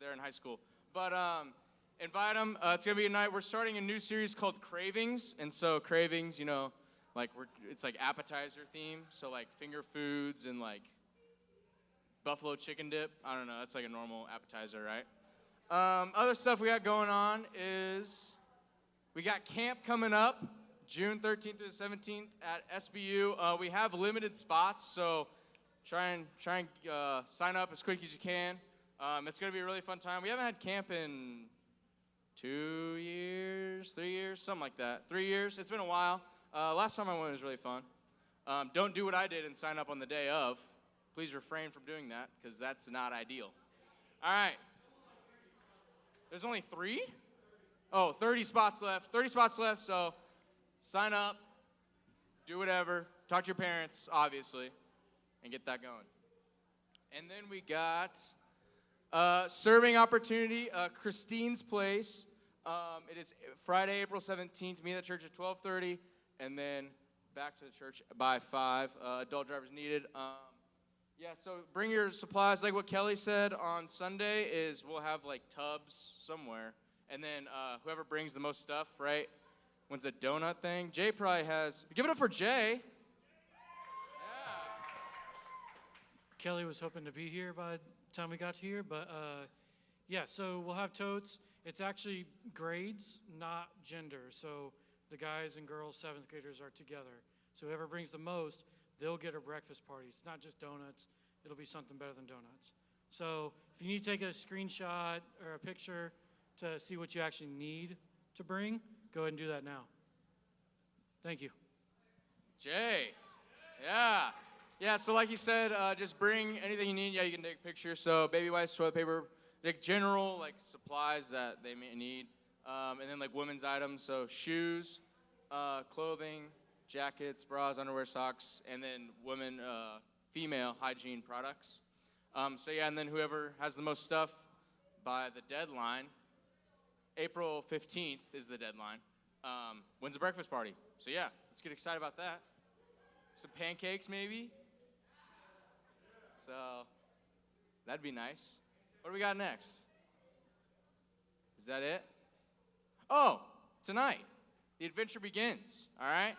they're in high school. But invite them. It's gonna be a night. We're starting a new series called Cravings, and so Cravings, you know, like it's like appetizer theme. So like finger foods and like buffalo chicken dip. I don't know. That's like a normal appetizer, right? Other stuff we got going on is we got camp coming up June 13th through the 17th at SBU. We have limited spots, so try and sign up as quick as you can. It's going to be a really fun time. We haven't had camp in 2 years, 3 years, something like that. 3 years. It's been a while. Last time I went was really fun. Don't do what I did and sign up on the day of. Please refrain from doing that because that's not ideal. All right. There's only 3? Oh, 30 spots left. 30 spots left, so sign up, do whatever, talk to your parents, obviously, and get that going. And then we got serving opportunity, Christine's Place. It is Friday, April 17th. Meet at the church at 12:30, and then back to the church by 5. Adult drivers needed. Yeah, so bring your supplies. Like what Kelly said on Sunday is we'll have like tubs somewhere, and then whoever brings the most stuff, right, wins a donut thing. Jay probably has. Give it up for Jay. Kelly was hoping to be here by the time we got here, but yeah, so we'll have totes. It's actually grades, not gender. So the guys and girls, 7th graders are together. So whoever brings the most, they'll get a breakfast party. It's not just donuts. It'll be something better than donuts. So if you need to take a screenshot or a picture to see what you actually need to bring, go ahead and do that now. Thank you. Jay. Yeah. Yeah, so like you said, just bring anything you need. Yeah, you can take a picture. So baby wipes, toilet paper, like general like supplies that they may need. And then like women's items, so shoes, clothing, jackets, bras, underwear, socks, and then women, female hygiene products. So yeah, and then whoever has the most stuff by the deadline, April 15th is the deadline, wins a breakfast party. So yeah, let's get excited about that. Some pancakes maybe. So that'd be nice. What do we got next? Is that it? Oh, tonight, the adventure begins, all right?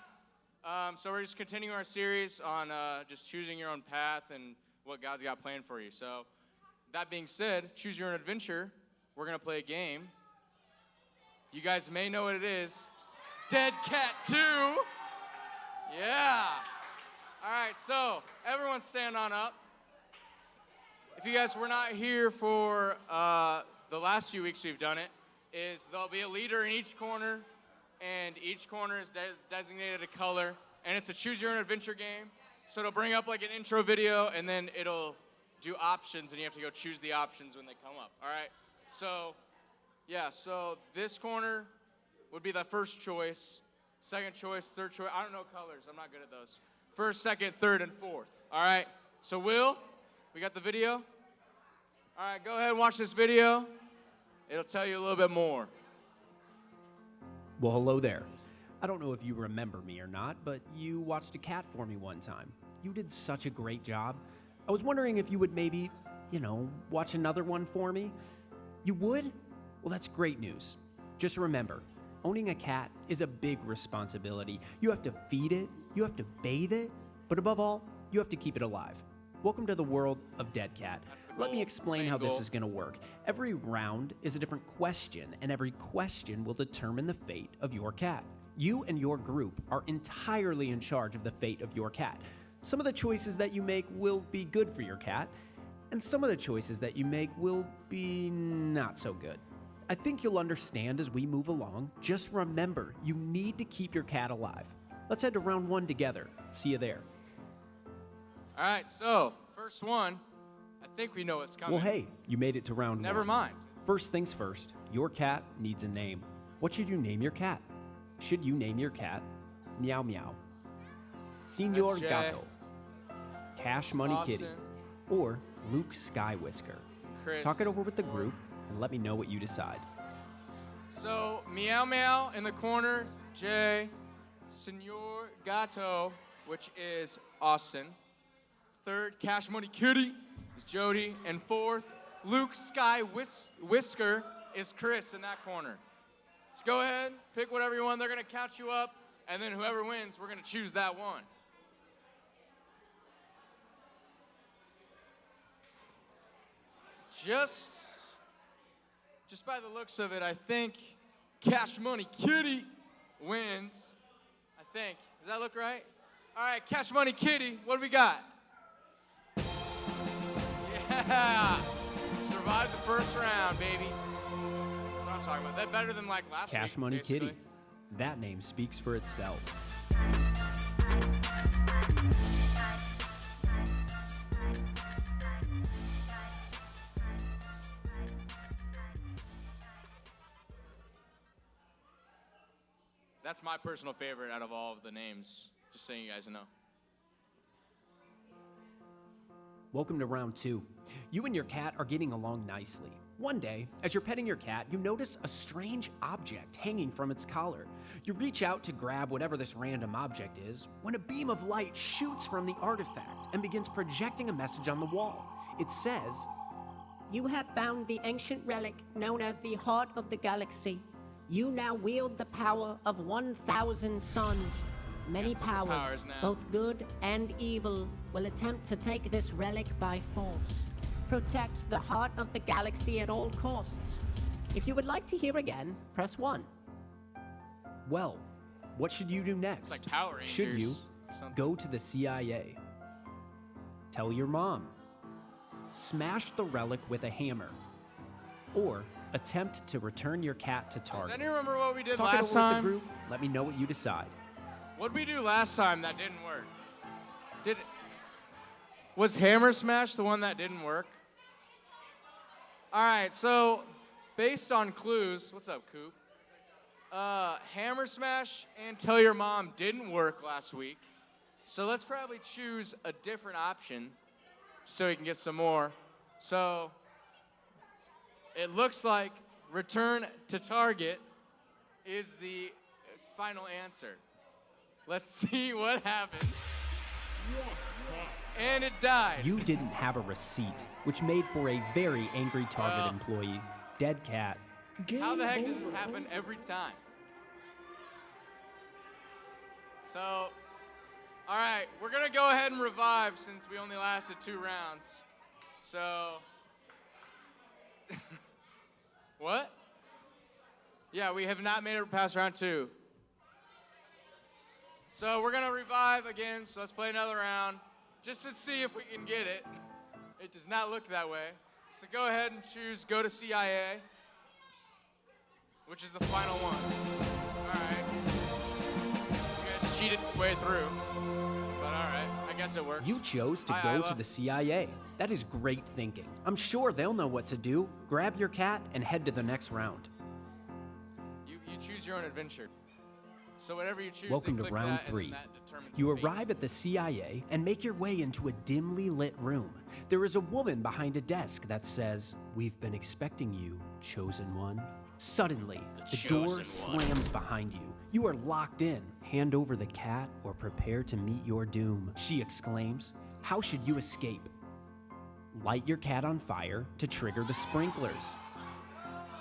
So we're just continuing our series on just choosing your own path and what God's got planned for you. So that being said, choose your own adventure. We're going to play a game. You guys may know what it is. Dead Cat 2. Yeah. All right, so everyone stand on up. If you guys were not here for the last few weeks we've done it, is there'll be a leader in each corner, and each corner is designated a color, and it's a choose your own adventure game. So it'll bring up like an intro video, and then it'll do options, and you have to go choose the options when they come up, all right? So, yeah, so this corner would be the first choice, second choice, third choice. I don't know colors. I'm not good at those. First, second, third, and fourth, all right? So, Will, we got the video? All right, go ahead and watch this video. It'll tell you a little bit more. Well, hello there. I don't know if you remember me or not, but you watched a cat for me one time. You did such a great job. I was wondering if you would maybe, watch another one for me. You would? Well, that's great news. Just remember, owning a cat is a big responsibility. You have to feed it, you have to bathe it, but above all, you have to keep it alive. Welcome to the world of Dead Cat. Let me explain how this is going to work. Every round is a different question, and every question will determine the fate of your cat. You and your group are entirely in charge of the fate of your cat. Some of the choices that you make will be good for your cat, and some of the choices that you make will be not so good. I think you'll understand as we move along. Just remember, you need to keep your cat alive. Let's head to round 1 together. See you there. All right, so first one, I think we know what's coming. Well, hey, you made it to round 1. Never mind. First things first, your cat needs a name. What should you name your cat? Should you name your cat Meow Meow, Senor Gato, Cash Money Kitty, or Luke Skywhisker? Chris. Talk it over with the group and let me know what you decide. So, Meow Meow in the corner, Jay, Senor Gato, which is Austin. Third, Cash Money Kitty is Jody. And fourth, Luke Sky Whisker is Chris in that corner. Just go ahead, pick whatever you want. They're going to count you up, and then whoever wins, we're going to choose that one. Just by the looks of it, I think Cash Money Kitty wins. I think. Does that look right? All right, Cash Money Kitty, what do we got? Yeah! Survived the first round, baby. That's what I'm talking about. That better than like last week, Cash Money basically. Kitty. That name speaks for itself. That's my personal favorite out of all of the names, just so you guys know. Welcome to round 2. You and your cat are getting along nicely. One day, as you're petting your cat, you notice a strange object hanging from its collar. You reach out to grab whatever this random object is when a beam of light shoots from the artifact and begins projecting a message on the wall. It says, You have found the ancient relic known as the Heart of the Galaxy. You now wield the power of 1,000 suns. Many Got some powers, powers now. both good and evil, will attempt to take this relic by force. Protect the Heart of the Galaxy at all costs. If you would like to hear again, press 1. well, what should you do next? It's like Power Rangers. Should you or something. go to the CIA? Tell your mom? Smash the relic with a hammer? Or attempt to return your cat to Does Target? anyone remember what we did Talk it last over with the time? group. Let me know what you decide. What did we do last time that didn't work? Was Hammer Smash the one that didn't work? All right, so based on clues, what's up, Coop? Hammer Smash and Tell Your Mom didn't work last week, so let's probably choose a different option so we can get some more. So it looks like Return to Target is the final answer. Let's see what happens. And it died. You didn't have a receipt, which made for a very angry Target Well. employee. Dead cat. How the heck does this happen every time? So, all right, we're gonna go ahead and revive since we only lasted 2 rounds. So, what? Yeah, we have not made it past round 2. So we're gonna revive again, so let's play another round, just to see if we can get it. It does not look that way. So go ahead and choose go to CIA, which is the final one. All right. You guys cheated your way through, but all right, I guess it works. You chose to Hi, go Isla. to the CIA. That is great thinking. I'm sure they'll know what to do. Grab your cat and head to the next round. You choose your own adventure. So whatever you choose, Welcome they to click round that, 3. And then that determines You your fate. arrive at the CIA and make your way into a dimly lit room. There is a woman behind a desk that says, "We've been expecting you, chosen one." Suddenly, the door chosen one. slams behind you. You are locked in. Hand over the cat or prepare to meet your doom, she exclaims. How should you escape? Light your cat on fire to trigger the sprinklers.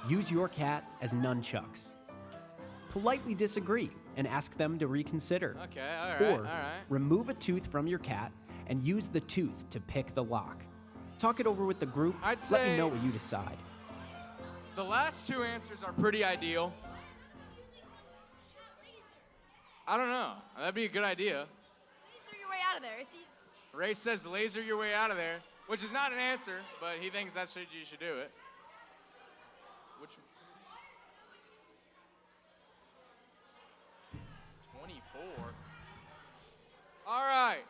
Use your cat as nunchucks. Politely disagree and ask them to reconsider. Okay, all right, Or all right. remove a tooth from your cat and use the tooth to pick the lock. Talk it over with the group. I'd Let say- me know what you decide. The last 2 answers are pretty ideal. I don't know. That'd be a good idea. Laser your way out of there. It's easy. Ray says laser your way out of there, which is not an answer, but he thinks that's what you should do it. Which 24. All right.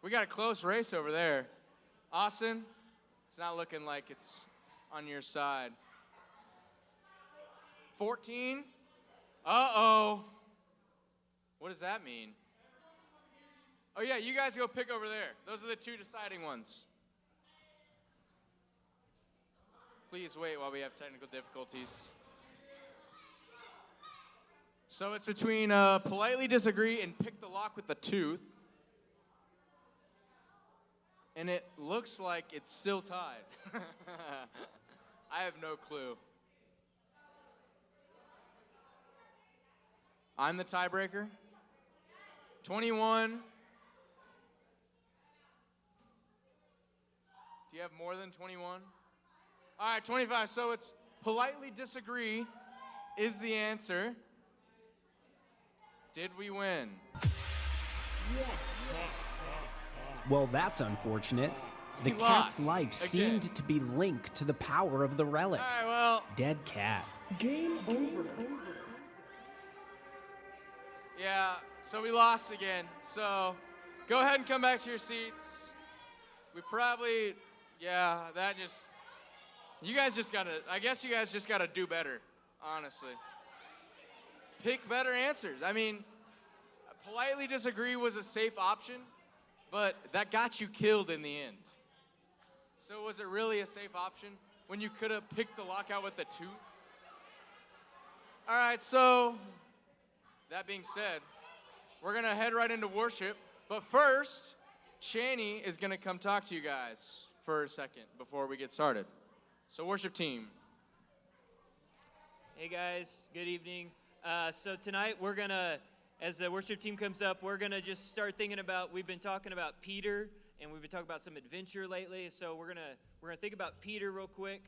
We got a close race over there. Austin, it's not looking like it's on your side. 14? Uh-oh. What does that mean? Oh yeah, you guys go pick over there. Those are the 2 deciding ones. Please wait while we have technical difficulties. So it's between politely disagree and pick the lock with the tooth. and it looks like it's still tied. I have no clue. I'm the tiebreaker. 21. Do you have more than 21? All right, 25. So it's politely disagree is the answer. Did we win? Well, that's unfortunate. The He cat's lost life again. seemed to be linked to the power of the relic. All right, well, Dead cat. yeah, so we lost again. So go ahead and come back to your seats. We probably, you guys just gotta do better, honestly. Pick better answers. I mean, politely disagree was a safe option, but that got you killed in the end. So was it really a safe option when you could have picked the lockout with the tooth? All right, so that being said, we're gonna head right into worship, but first, Channy is gonna come talk to you guys for a second before we get started. So worship team. Hey guys, good evening. So tonight we're gonna, as the worship team comes up, we're gonna just start thinking about, we've been talking about Peter, and we've been talking about some adventure lately, so we're gonna think about Peter real quick.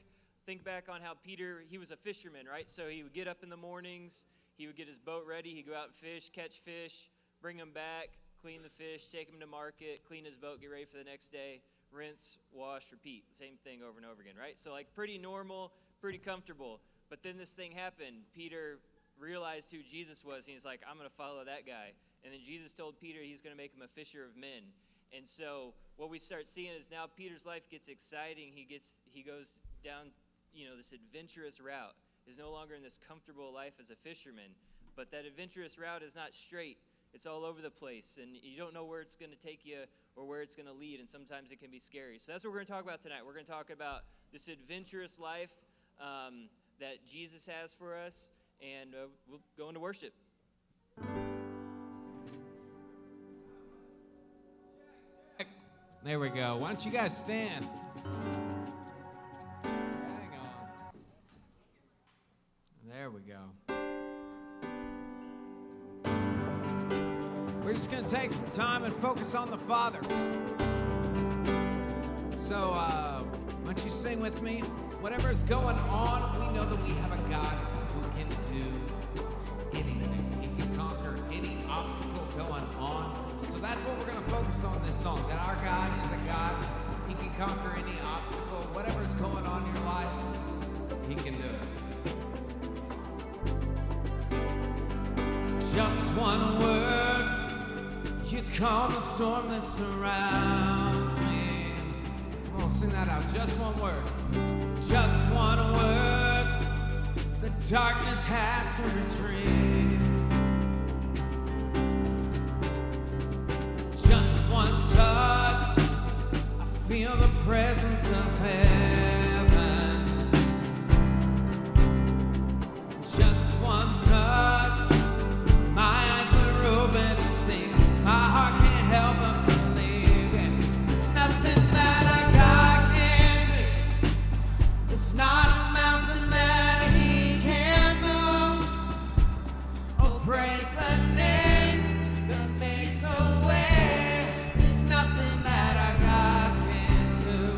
Think back on how Peter, he was a fisherman, right? So he would get up in the mornings, he would get his boat ready, he'd go out and fish, catch fish, bring them back, clean the fish, take them to market, clean his boat, get ready for the next day, rinse, wash, repeat. Same thing over and over again, right? So like pretty normal, pretty comfortable. But then this thing happened. Peter realized who Jesus was, and he's like, I'm going to follow that guy. And then Jesus told Peter he's going to make him a fisher of men. And so what we start seeing is now Peter's life gets exciting. He goes down, this adventurous route. He's no longer in this comfortable life as a fisherman. But that adventurous route is not straight. It's all over the place, and you don't know where it's going to take you or where it's going to lead, and sometimes it can be scary. So that's what we're going to talk about tonight. We're going to talk about this adventurous life that Jesus has for us, and we'll go into worship. There we go. Why don't you guys stand? Hang on. There we go. We're just going to take some time and focus on the Father. So, why don't you sing with me? Whatever's going on, we know that we have a God who can do anything. He can conquer any obstacle going on. So that's what we're going to focus on in this song, that our God is a God. He can conquer any obstacle. Whatever's going on in your life, He can do it. Just one word, you calm the storm that surrounds me. Come on, sing that out. Just one word. Just one word, the darkness has to retreat. Just one touch, I feel the presence of heaven. Just one touch, my eyes were open to see. My heart can't help but believe it. There's nothing that our God can't do. It's not a mountain that He can't move. Oh, praise the name that makes a way. There's nothing that our God can't do.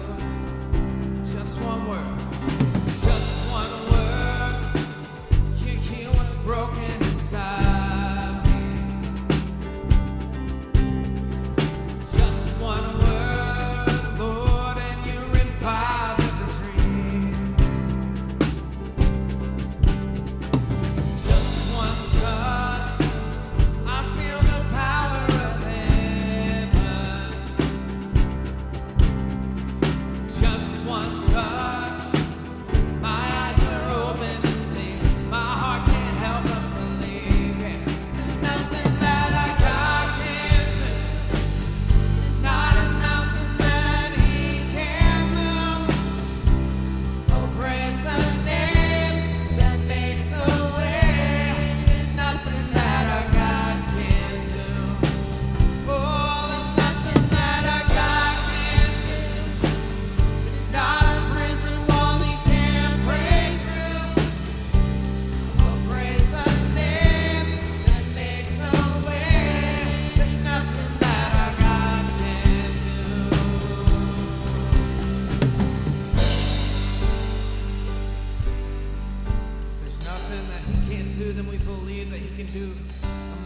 do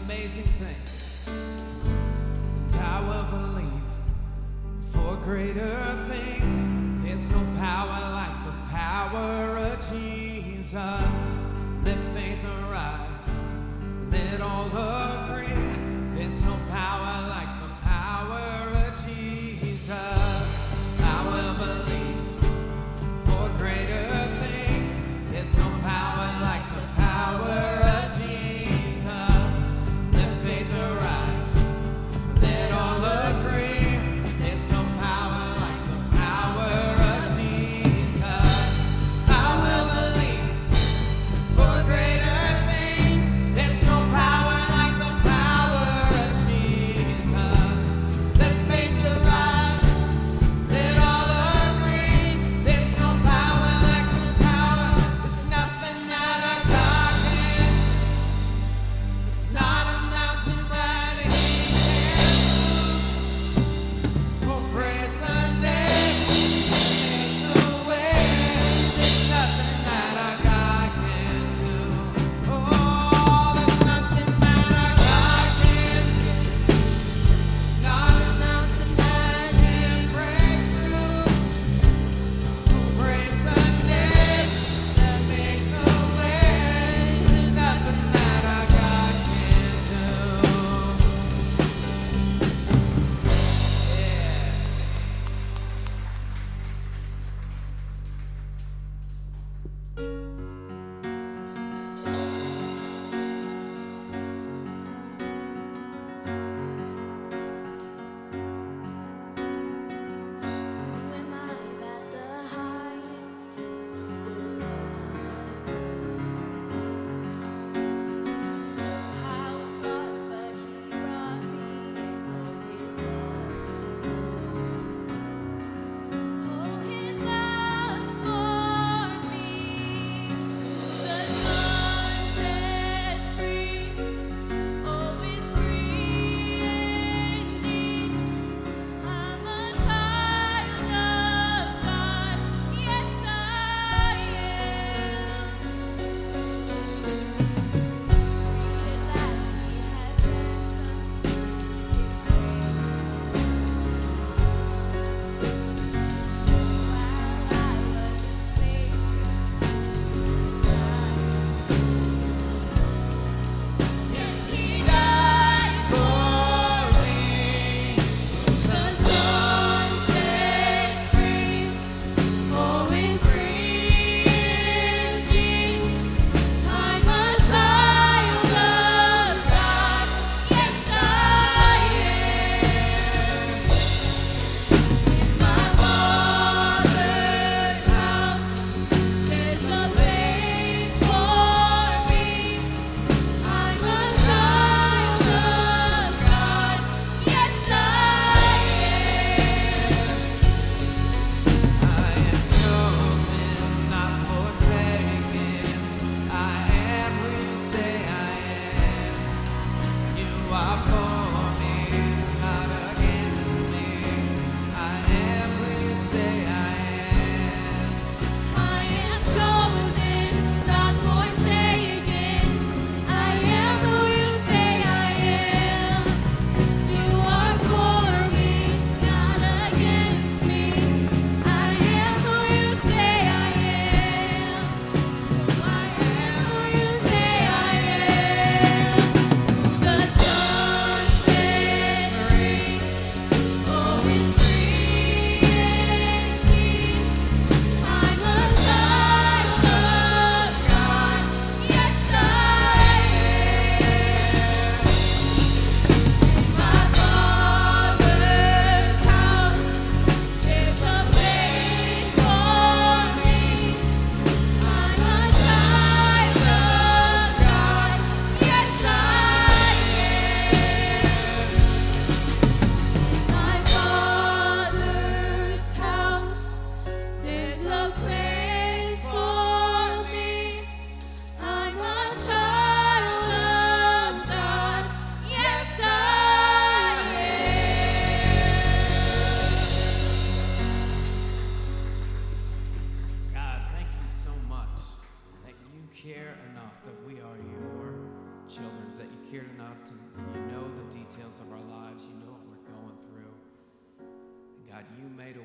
amazing things. And I will believe for greater things. There's no power like the power of Jesus. Let faith arise, let all agree. There's no power like the power of Jesus. I will believe for greater things. There's no power like the power of Jesus. Let faith arise, let all agree. There's no power like the power of Jesus. I will believe for greater things. There's no power like the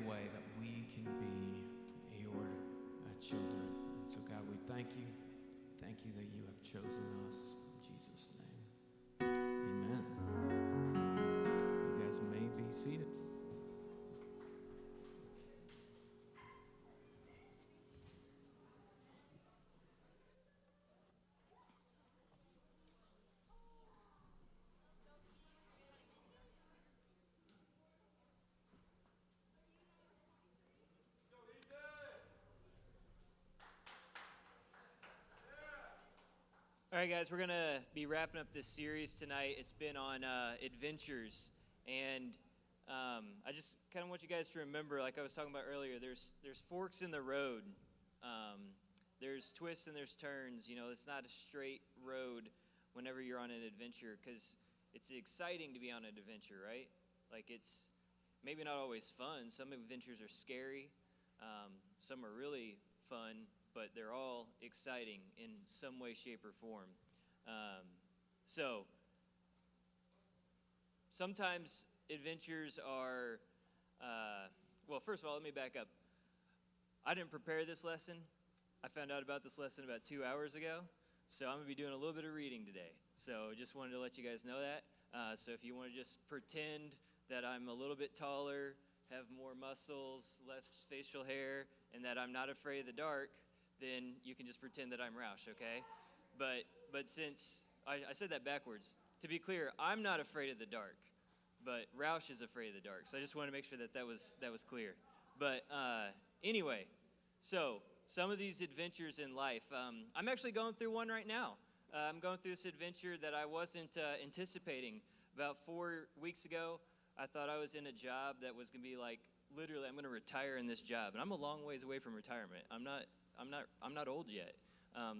way that we can be your children. And so, God, we thank you. Thank you that you have chosen us. In Jesus' name, amen. You guys may be seated. All right, guys, we're going to be wrapping up this series tonight. It's been on adventures, and I just kind of want you guys to remember, like I was talking about earlier, there's forks in the road. There's twists and there's turns. You know, it's not a straight road whenever you're on an adventure, because it's exciting to be on an adventure, right? Like, it's maybe not always fun. Some adventures are scary. Some are really fun, but they're all exciting in some way, shape, or form. So sometimes adventures are, well, first of all, let me back up. I didn't prepare this lesson. I found out about this lesson about 2 hours ago, so I'm going to be doing a little bit of reading today. So just wanted to let you guys know that. So if you want to just pretend that I'm a little bit taller, have more muscles, less facial hair, and that I'm not afraid of the dark, then you can just pretend that I'm Roush, okay? But since I said that backwards, to be clear, I'm not afraid of the dark, but Roush is afraid of the dark. So I just want to make sure that that was clear. But anyway, so some of these adventures in life, I'm actually going through one right now. I'm going through this adventure that I wasn't anticipating. About 4 weeks ago, I thought I was in a job that was going to be like, literally, I'm going to retire in this job, and I'm a long ways away from retirement. I'm not old yet.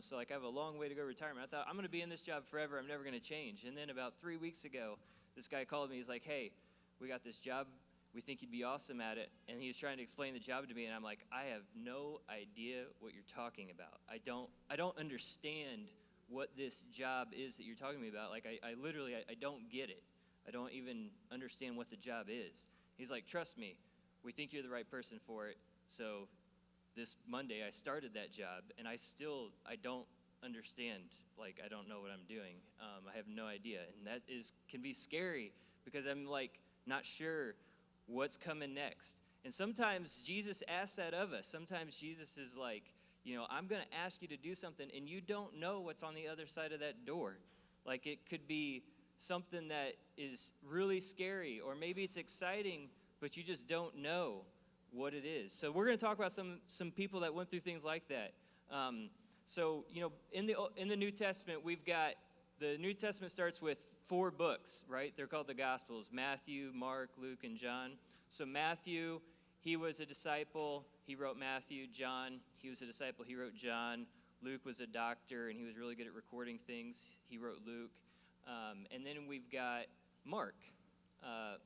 So like I have a long way to go to retirement. I thought I'm going to be in this job forever. I'm never going to change. And then about 3 weeks ago, this guy called me. He's like, hey, we got this job. We think you'd be awesome at it. And he was trying to explain the job to me. And I'm like, I have no idea what you're talking about. I don't understand what this job is that you're talking to me about. Like I literally don't get it. I don't even understand what the job is. He's like, trust me, we think you're the right person for it. So this Monday, I started that job, and I don't understand. Like, I don't know what I'm doing. I have no idea, and that can be scary because I'm, like, not sure what's coming next. And sometimes Jesus asks that of us. Sometimes Jesus is like, you know, I'm going to ask you to do something, and you don't know what's on the other side of that door. Like, it could be something that is really scary, or maybe it's exciting, but you just don't know what it is. So we're going to talk about some people that went through things like that. So, you know, in the New Testament, the New Testament starts with 4 books, right? They're called the Gospels: Matthew, Mark, Luke, and John. So Matthew, he was a disciple. He wrote Matthew. John, he was a disciple. He wrote John. Luke was a doctor, and he was really good at recording things. He wrote Luke. And then we've got Mark.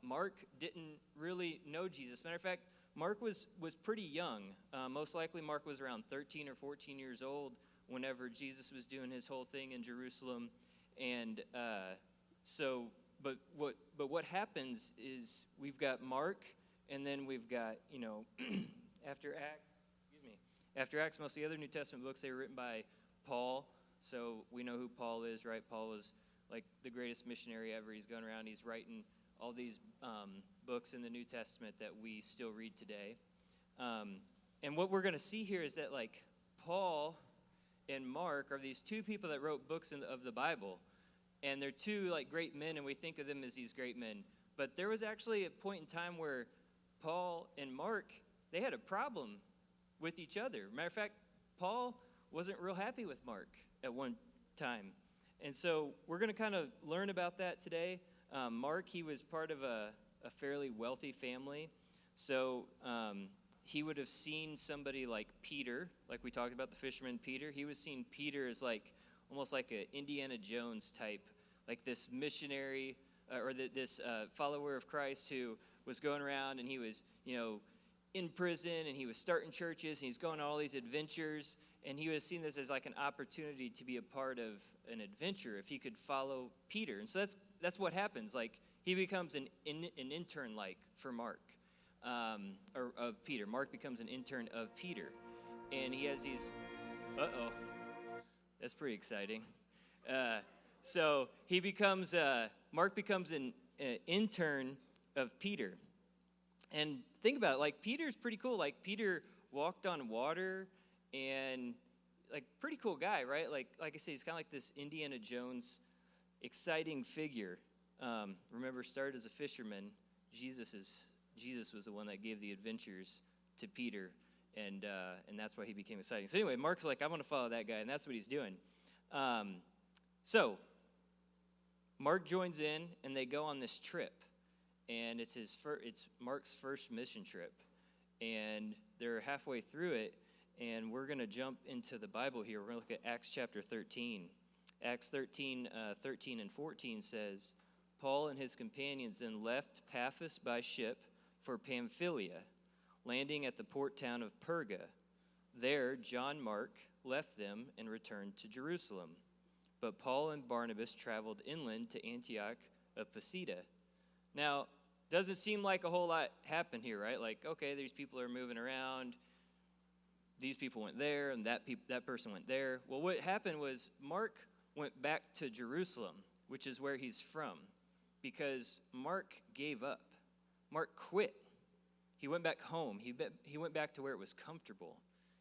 Mark didn't really know Jesus. Matter of fact, Mark was pretty young. Most likely Mark was around 13 or 14 years old whenever Jesus was doing his whole thing in Jerusalem. And but what happens is we've got Mark, and then we've got, you know, after Acts, most of the other New Testament books, they were written by Paul. So we know who Paul is, right? Paul was like the greatest missionary ever. He's going around, he's writing all these books in the New Testament that we still read today. And what we're going to see here is that, like, Paul and Mark are these 2 people that wrote books of the Bible. And they're 2, like, great men, and we think of them as these great men. But there was actually a point in time where Paul and Mark, they had a problem with each other. Matter of fact, Paul wasn't real happy with Mark at one time. And so we're going to kind of learn about that today. Mark, he was part of a fairly wealthy family. So he would have seen somebody like Peter, like we talked about the fisherman Peter. He was seeing Peter as like almost like an Indiana Jones type, like this missionary or this follower of Christ who was going around, and he was, you know, in prison, and he was starting churches, and he's going on all these adventures, and he would have seen this as like an opportunity to be a part of an adventure if he could follow Peter. And so that's what happens. Like, he becomes an intern, like, for Mark. or of Peter. Mark becomes an intern of Peter. And he has these, that's pretty exciting. So Mark becomes an intern of Peter. And think about it, like Peter's pretty cool. Like Peter walked on water and like pretty cool guy, right? Like I say, he's kind of like this Indiana Jones exciting figure. Remember, started as a fisherman. Jesus was the one that gave the adventures to Peter, and that's why he became exciting. So anyway, Mark's like, I want to follow that guy, and that's what he's doing. So Mark joins in, and they go on this trip, and it's Mark's first mission trip, and they're halfway through it, and we're going to jump into the Bible here. We're going to look at Acts chapter 13. Acts 13, 13 and 14 says, Paul and his companions then left Paphos by ship for Pamphylia, landing at the port town of Perga. There, John Mark left them and returned to Jerusalem. But Paul and Barnabas traveled inland to Antioch of Pisidia. Now, doesn't seem like a whole lot happened here, right? Like, okay, these people are moving around. These people went there, and that person went there. Well, what happened was Mark went back to Jerusalem, which is where he's from, because Mark gave up. Mark quit. He went back home. He went back to where it was comfortable.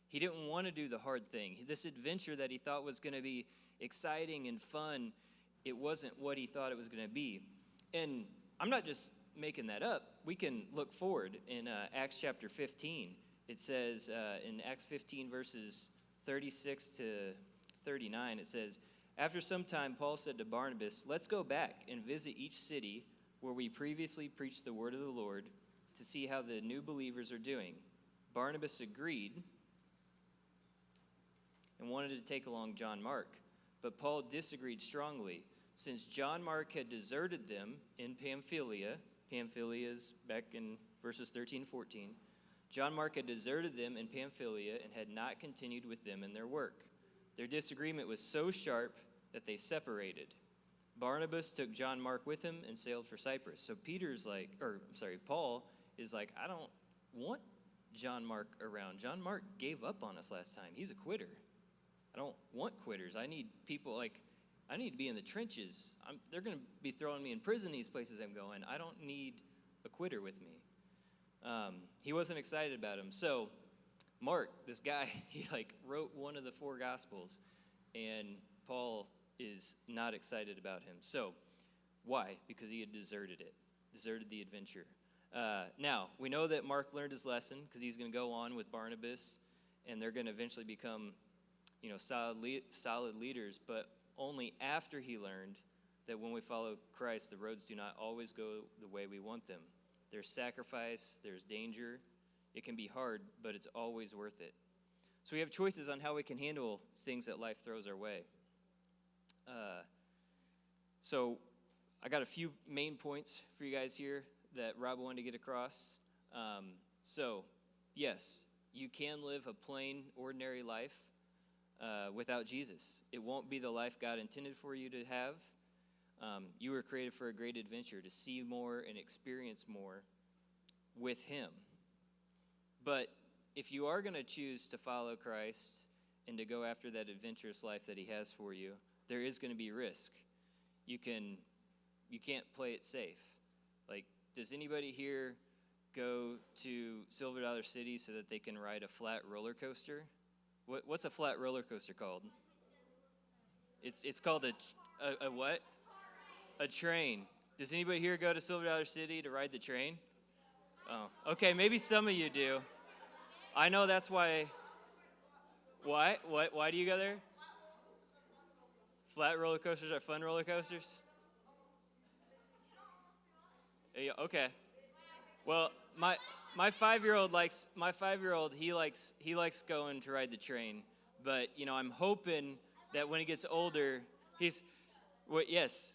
He didn't want to do the hard thing. This adventure that he thought was going to be exciting and fun, it wasn't what he thought it was going to be. And I'm not just making that up. We can look forward in Acts chapter 15. It says in Acts 15, verses 36 to 39, it says, After some time, Paul said to Barnabas, Let's go back and visit each city where we previously preached the word of the Lord to see how the new believers are doing. Barnabas agreed and wanted to take along John Mark, but Paul disagreed strongly. Since John Mark had deserted them in Pamphylia is back in verses 13 and 14, John Mark had deserted them in Pamphylia and had not continued with them in their work. Their disagreement was so sharp that they separated. Barnabas took John Mark with him and sailed for Cyprus. So Paul is like, I don't want John Mark around. John Mark gave up on us last time. He's a quitter. I don't want quitters. I need people I need to be in the trenches. They're going to be throwing me in prison these places I'm going. I don't need a quitter with me. He wasn't excited about him. So Mark, this guy, he wrote one of the four Gospels, and Paul is not excited about him. So why? Because he had deserted the adventure. Now, we know that Mark learned his lesson because he's going to go on with Barnabas, and they're going to eventually become, solid leaders, but only after he learned that when we follow Christ, the roads do not always go the way we want them. There's sacrifice, there's danger. It can be hard, but it's always worth it. So we have choices on how we can handle things that life throws our way. So I got a few main points for you guys here that Rob wanted to get across. So, yes, you can live a plain, ordinary life without Jesus. It won't be the life God intended for you to have. You were created for a great adventure, to see more and experience more with Him. But if you are going to choose to follow Christ and to go after that adventurous life that He has for you, there is going to be risk. You can't play it safe. Does anybody here go to Silver Dollar City so that they can ride a flat roller coaster? What's a flat roller coaster called? It's called a what? A train. Does anybody here go to Silver Dollar City to ride the train? Oh, okay, maybe some of you do. I know that's why. Why do you go there? Flat roller coasters are fun roller coasters? Yeah, okay. Well, my 5-year-old he likes going to ride the train, but I'm hoping that when he gets older, yes.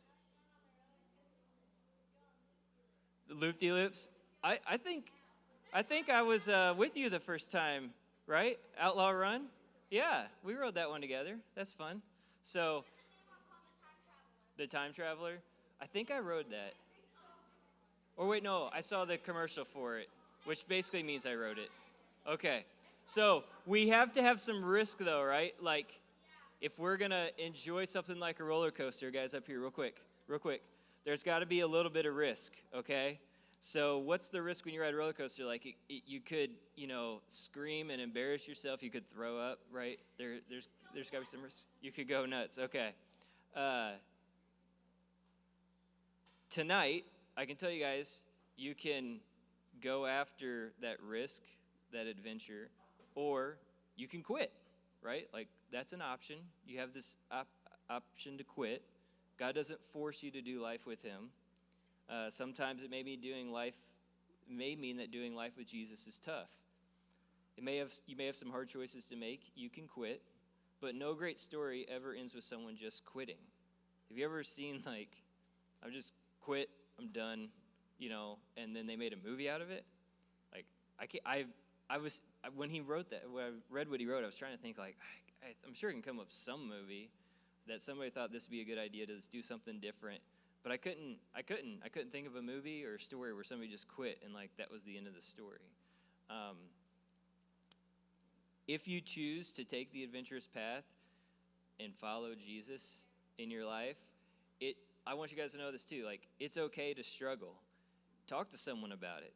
The loop-de-loops. I think I was with you the first time, right? Outlaw Run? Yeah, we rode that one together. That's fun. So, the Time Traveler? I think I rode that. Or wait, no, I saw the commercial for it. which basically means I wrote it. Okay. So we have to have some risk, though, right? Like, if we're going to enjoy something like a roller coaster, guys, up here, real quick, there's got to be a little bit of risk, okay? So what's the risk when you ride a roller coaster? Like, you could, scream and embarrass yourself. You could throw up, right? There's got to be some risk. You could go nuts, okay. Tonight, I can tell you guys, you can go after that risk, that adventure, or you can quit, right? Like, that's an option. You have this option to quit. God doesn't force you to do life with him. Sometimes it may mean that doing life with Jesus is tough. You may have some hard choices to make. You can quit, but no great story ever ends with someone just quitting. Have you ever seen, like, I've just quit, I'm done, and then they made a movie out of it? Like, when he wrote that, when I read what he wrote, I was trying to think, like, I'm sure it can come up with some movie that somebody thought this would be a good idea to just do something different. But I couldn't think of a movie or a story where somebody just quit and, like, that was the end of the story. If you choose to take the adventurous path and follow Jesus in your life, I want you guys to know this too. Like, it's okay to struggle. Talk to someone about it.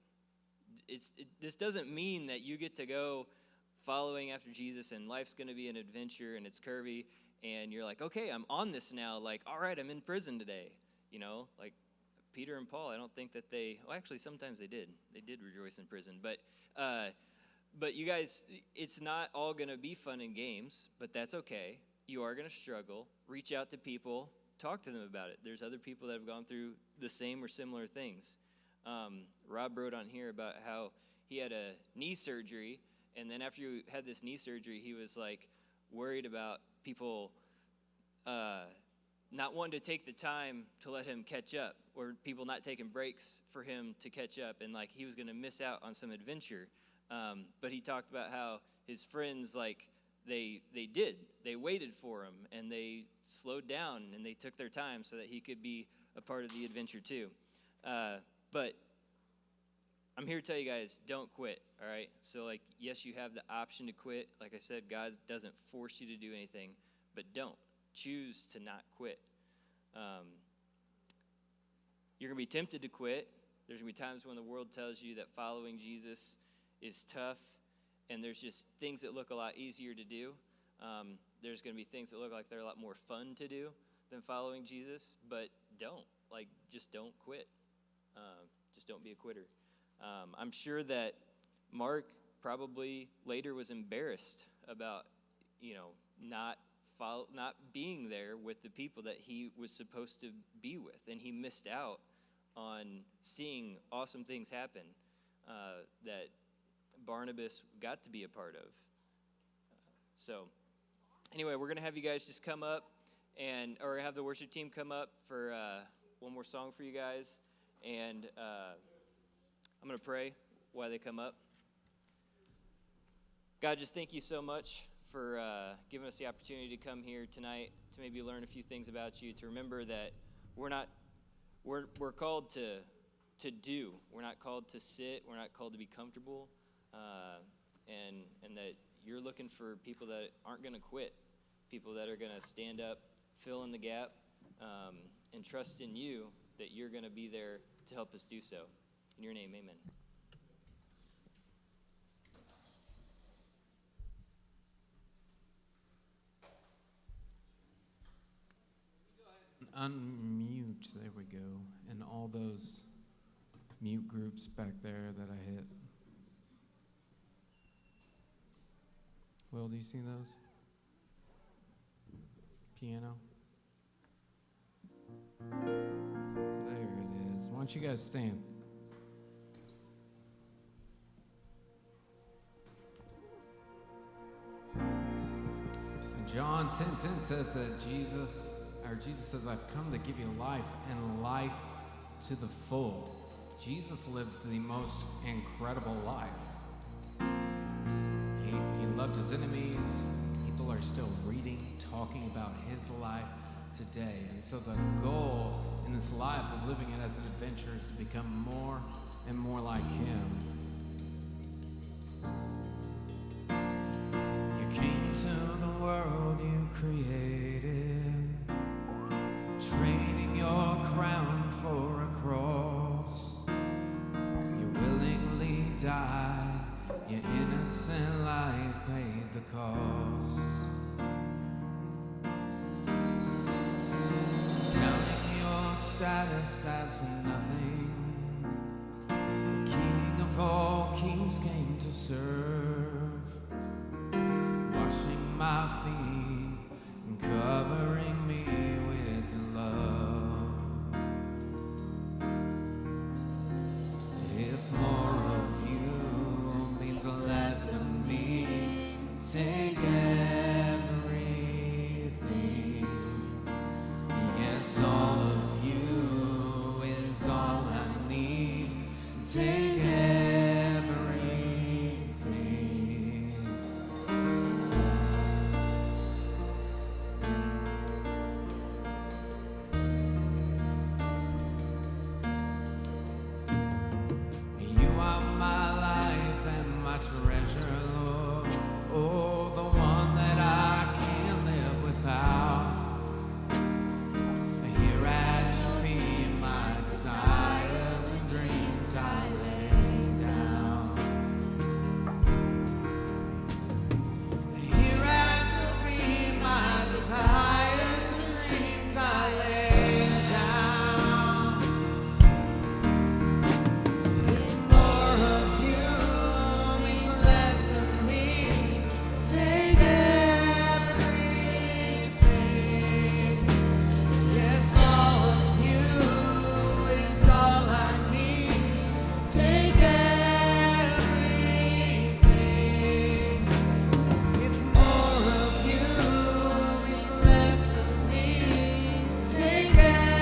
This doesn't mean that you get to go following after Jesus and life's going to be an adventure and it's curvy and you're like, okay, I'm on this now. Like, all right, I'm in prison today. Like Peter and Paul, I don't think that actually sometimes they did. They did rejoice in prison. But you guys, it's not all going to be fun and games, but that's okay. You are going to struggle. Reach out to people. Talk to them about it. There's other people that have gone through the same or similar things. Rob wrote on here about how he had a knee surgery, and then after he had this knee surgery, he was, like, worried about people not wanting to take the time to let him catch up, or people not taking breaks for him to catch up, and, like, he was going to miss out on some adventure. But he talked about how his friends, like, they waited for him, and they slowed down, and they took their time so that he could be a part of the adventure too. But I'm here to tell you guys, don't quit, all right? So, like, yes, you have the option to quit. Like I said, God doesn't force you to do anything, but don't. Choose to not quit. You're going to be tempted to quit. There's going to be times when the world tells you that following Jesus is tough, and there's just things that look a lot easier to do. There's going to be things that look like they're a lot more fun to do than following Jesus, but just don't quit. Just don't be a quitter. I'm sure that Mark probably later was embarrassed about, not being there with the people that he was supposed to be with, and he missed out on seeing awesome things happen that Barnabas got to be a part of. So anyway, we're going to have you guys just come up or have the worship team come up for one more song for you guys. And I'm going to pray while they come up. God, just thank you so much for giving us the opportunity to come here tonight to maybe learn a few things about you, to remember that we're called to do. We're not called to sit. We're not called to be comfortable. And that you're looking for people that aren't going to quit, people that are going to stand up, fill in the gap, and trust in you that you're going to be there to help us do so. In your name, amen. Unmute, there we go, and all those mute groups back there that I hit. Will, do you see those? Piano. There it is. Why don't you guys stand? John 10:10 says that Jesus says, I've come to give you life and life to the full. Jesus lived the most incredible life. He loved his enemies. People are still reading, talking about his life today. And so the goal in this life of living it as an adventure is to become more and more like him. innocent life paid the cost. Counting your status as nothing, the King of all kings came to serve, washing my feet and covering me with love. If more of you means less of me, take everything. Yes, all of you is all I need. Take everything. You are my life and my treasure, Lord. Oh, the one that I can't live without. Here at your feet, my desires and dreams I lay down. Here at your feet, my desires and dreams I lay down. If more of you means less of me, take everything. Yes, all of you is all I need. Take everything. If more of you means less of me, take everything.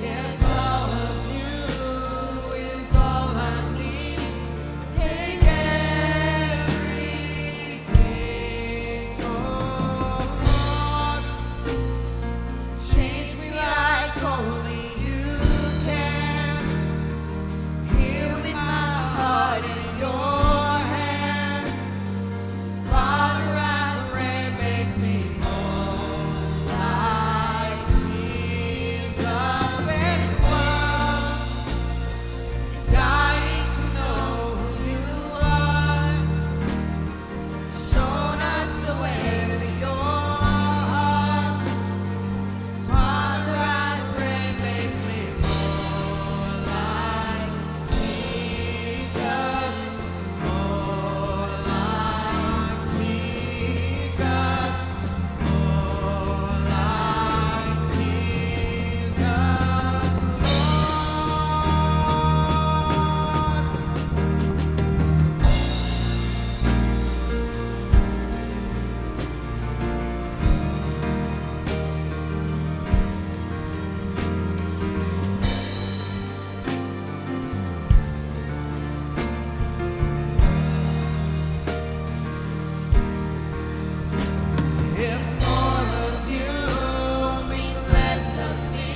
Yes, all of you is all I need. Take everything. Oh Lord, change me like only you can. Here with my heart in your hands. Father, I pray, make me more like Jesus. This world is dying to know who you are. Shown us the way to your heart. Father, I pray, make me more like Jesus. More like Jesus. More like Jesus. If more of you means less of me,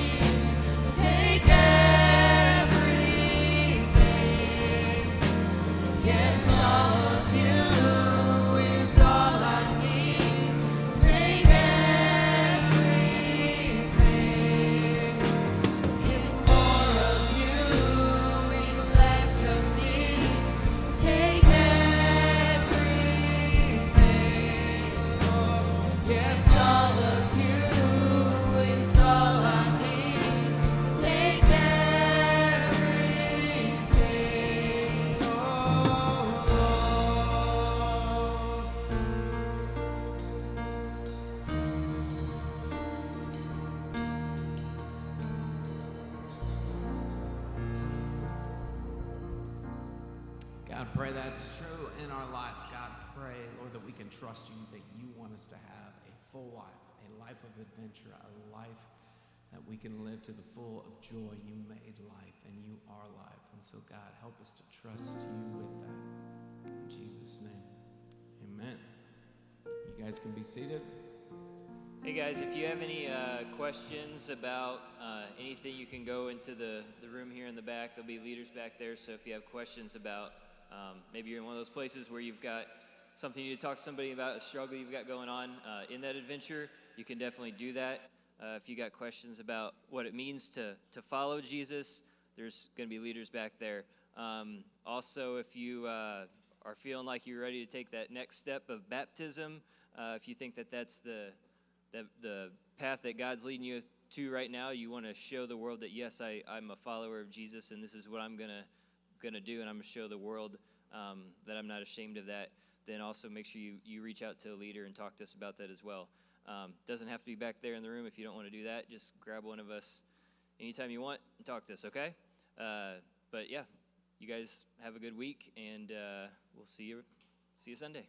take everything. Yes, all of you is all I need. Take everything. If more of you means less of me, take everything. Yes, all of you is all I need. Take everything. Oh God, pray that's true in our life. God, pray, Lord, that we can trust you, that you want us to have a full life, a life of adventure, a life that we can live to the full of joy. You made life, and you are life. And so, God, help us to trust you with that. In Jesus' name, amen. You guys can be seated. Hey guys, if you have any questions about anything, you can go into the room here in the back. There'll be leaders back there. So if you have questions about maybe you're in one of those places where you've got something you need to talk to somebody about, a struggle you've got going on in that adventure, you can definitely do that. If you got questions about what it means to follow Jesus, there's going to be leaders back there Also, if you are feeling like you're ready to take that next step of baptism, if you think that that's the path that God's leading you to right now, you want to show the world that, yes, I'm a follower of Jesus, and this is what I'm gonna do, and I'm going to show the world that I'm not ashamed of that, then also make sure you reach out to a leader and talk to us about that as well. Doesn't have to be back there in the room. If you don't want to do that, just grab one of us anytime you want and talk to us, okay? But yeah, you guys have a good week, and we'll see you Sunday.